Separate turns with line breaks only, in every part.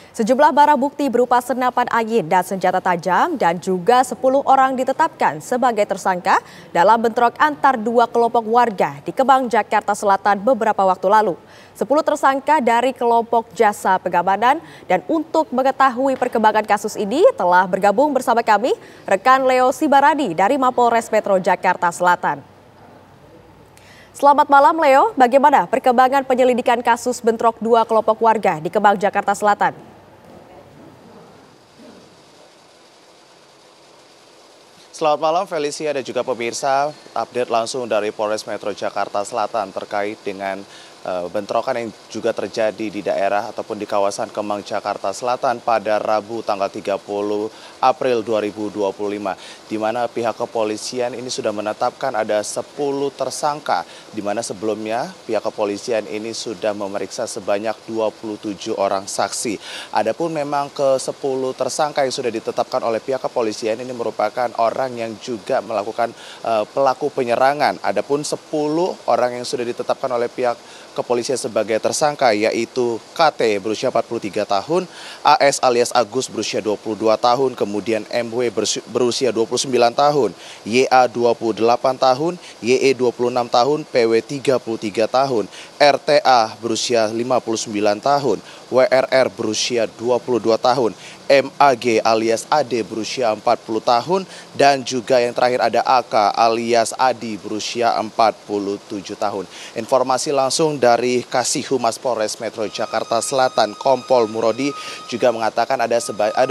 Sejumlah barang bukti berupa senapan angin dan senjata tajam dan juga 10 orang ditetapkan sebagai tersangka dalam bentrok antar dua kelompok warga di Kemang, Jakarta Selatan beberapa waktu lalu. 10 tersangka dari kelompok jasa pengamanan, dan untuk mengetahui perkembangan kasus ini telah bergabung bersama kami rekan Leo Sibaradi dari Mapolres Metro Jakarta Selatan. Selamat malam Leo, bagaimana perkembangan penyelidikan kasus bentrok dua kelompok warga di Kemang, Jakarta Selatan?
Selamat malam Felicia dan juga pemirsa, update langsung dari Polres Metro Jakarta Selatan terkait dengan bentrokan yang juga terjadi di daerah ataupun di kawasan Kemang, Jakarta Selatan pada Rabu tanggal 30 April 2025, di mana pihak kepolisian ini sudah menetapkan ada 10 tersangka, di mana sebelumnya pihak kepolisian ini sudah memeriksa sebanyak 27 orang saksi. Adapun memang ke-10 tersangka yang sudah ditetapkan oleh pihak kepolisian ini merupakan orang yang juga melakukan pelaku penyerangan. Adapun 10 orang yang sudah ditetapkan oleh pihak kepolisian sebagai tersangka yaitu KT berusia 43 tahun, AS alias Agus berusia 22 tahun, kemudian MW berusia 29 tahun, YA 28 tahun, YE 26 tahun, PW 33 tahun, RTA berusia 59 tahun, WRR berusia 22 tahun, MAG alias AD berusia 40 tahun, dan juga yang terakhir ada AK alias Adi berusia 47 tahun. Informasi langsung dari Kasih Humas Polres Metro Jakarta Selatan, Kompol Murodi, juga mengatakan ada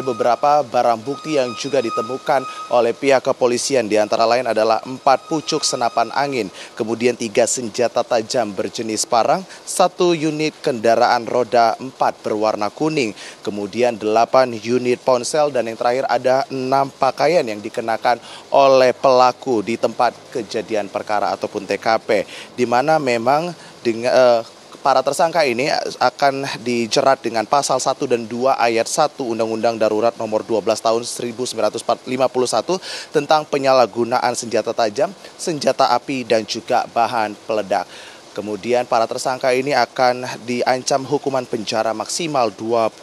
beberapa barang bukti yang juga ditemukan oleh pihak kepolisian. Di antara lain adalah 4 pucuk senapan angin, kemudian 3 senjata tajam berjenis parang, 1 unit kendaraan roda 4 berwarna kuning, kemudian 8 unit ponsel, dan yang terakhir ada 6 pakaian yang dikenakan oleh pelaku di tempat kejadian perkara ataupun TKP, di mana memang dengan para tersangka ini akan dijerat dengan pasal 1 dan 2 ayat 1 Undang-Undang Darurat nomor 12 tahun 1951 tentang penyalahgunaan senjata tajam, senjata api, dan juga bahan peledak. Kemudian para tersangka ini akan diancam hukuman penjara maksimal 20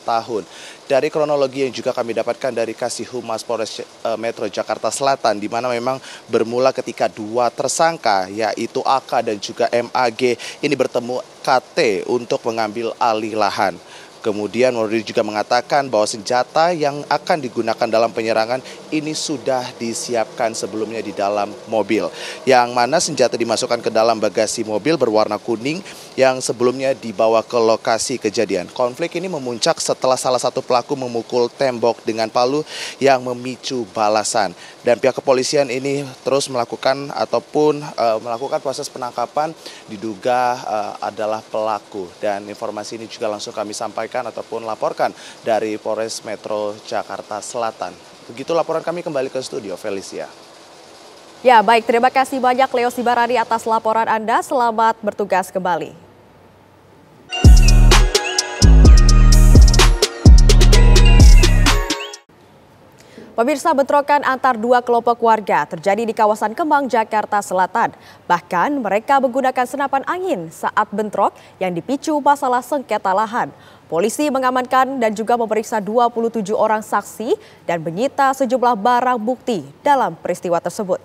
tahun. Dari kronologi yang juga kami dapatkan dari Kasih Humas Polres Metro Jakarta Selatan, di mana memang bermula ketika 2 tersangka yaitu AK dan juga MAG ini bertemu KT untuk mengambil alih lahan. Kemudian Murodi juga mengatakan bahwa senjata yang akan digunakan dalam penyerangan ini sudah disiapkan sebelumnya di dalam mobil, yang mana senjata dimasukkan ke dalam bagasi mobil berwarna kuning yang sebelumnya dibawa ke lokasi kejadian. Konflik ini memuncak setelah salah satu pelaku memukul tembok dengan palu yang memicu balasan. Dan pihak kepolisian ini terus melakukan proses penangkapan diduga adalah pelaku. Dan informasi ini juga langsung kami sampaikan ataupun laporkan dari Polres Metro Jakarta Selatan. Begitu laporan kami, kembali ke studio, Felicia.
Ya, baik, terima kasih banyak Leo Sibaradi atas laporan Anda. Selamat bertugas kembali. Pemirsa, bentrokan antar dua kelompok warga terjadi di kawasan Kemang, Jakarta Selatan. Bahkan mereka menggunakan senapan angin saat bentrok yang dipicu masalah sengketa lahan. Polisi mengamankan dan juga memeriksa 27 orang saksi dan menyita sejumlah barang bukti dalam peristiwa tersebut.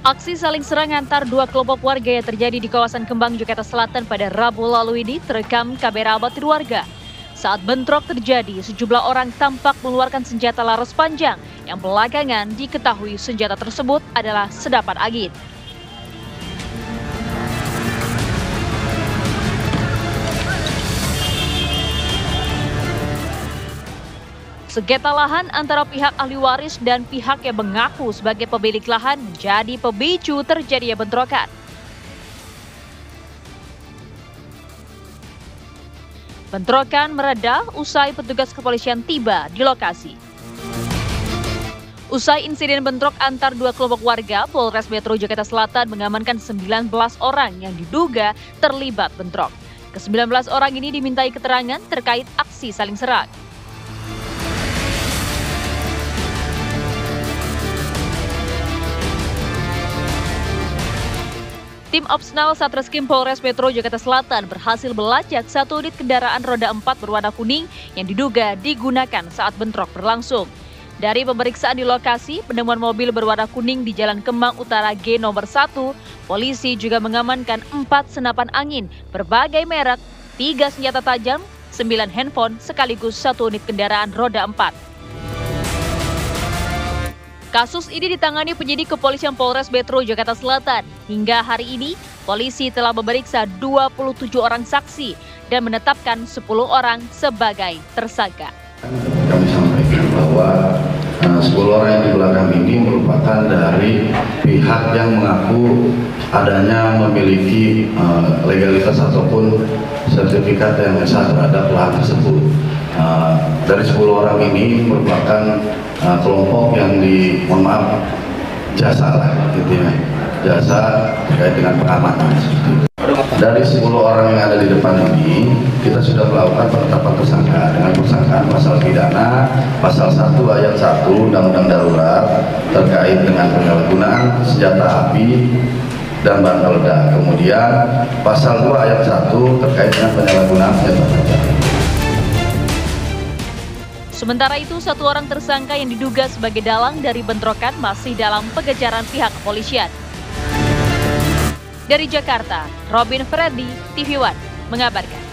Aksi saling serang antar dua kelompok warga yang terjadi di kawasan Kemang, Jakarta Selatan pada Rabu lalu ini terekam kamera amatir warga. Saat bentrok terjadi, sejumlah orang tampak mengeluarkan senjata laras panjang yang belakangan diketahui senjata tersebut adalah senapan angin. Sengketa lahan antara pihak ahli waris dan pihak yang mengaku sebagai pemilik lahan menjadi pemicu terjadinya bentrokan. Bentrokan mereda usai petugas kepolisian tiba di lokasi. Usai insiden bentrok antar dua kelompok warga, Polres Metro Jakarta Selatan mengamankan 19 orang yang diduga terlibat bentrok. Ke-19 orang ini dimintai keterangan terkait aksi saling serang. Tim Opsnal Satreskrim Polres Metro Jakarta Selatan berhasil melacak satu unit kendaraan roda 4 berwarna kuning yang diduga digunakan saat bentrok berlangsung. Dari pemeriksaan di lokasi, penemuan mobil berwarna kuning di Jalan Kemang Utara G nomor 1, polisi juga mengamankan 4 senapan angin berbagai merek, 3 senjata tajam, 9 handphone, sekaligus 1 unit kendaraan roda 4. Kasus ini ditangani penyidik Kepolisian Polres Metro Jakarta Selatan. Hingga hari ini, polisi telah memeriksa 27 orang saksi dan menetapkan 10 orang sebagai tersangka.
Kami sampaikan bahwa 10 orang yang di belakang ini merupakan dari pihak yang mengaku adanya memiliki legalitas ataupun sertifikat yang sah terhadap lahan tersebut. Dari 10 orang ini merupakan kelompok yang jasa lah, gitu ya, jasa terkait dengan pengamanan. Dari 10 orang yang ada di depan ini, kita sudah melakukan penetapan tersangka dengan persangkaan pasal pidana, pasal 1 ayat 1 Undang-Undang Darurat terkait dengan penyalahgunaan senjata api dan bahan peledak. Kemudian pasal 2 ayat 1 terkait dengan penyalahgunaan senjata tajam.
Sementara itu, 1 orang tersangka yang diduga sebagai dalang dari bentrokan masih dalam pengejaran pihak kepolisian. Dari Jakarta, Robin Freddy, TV One, mengabarkan.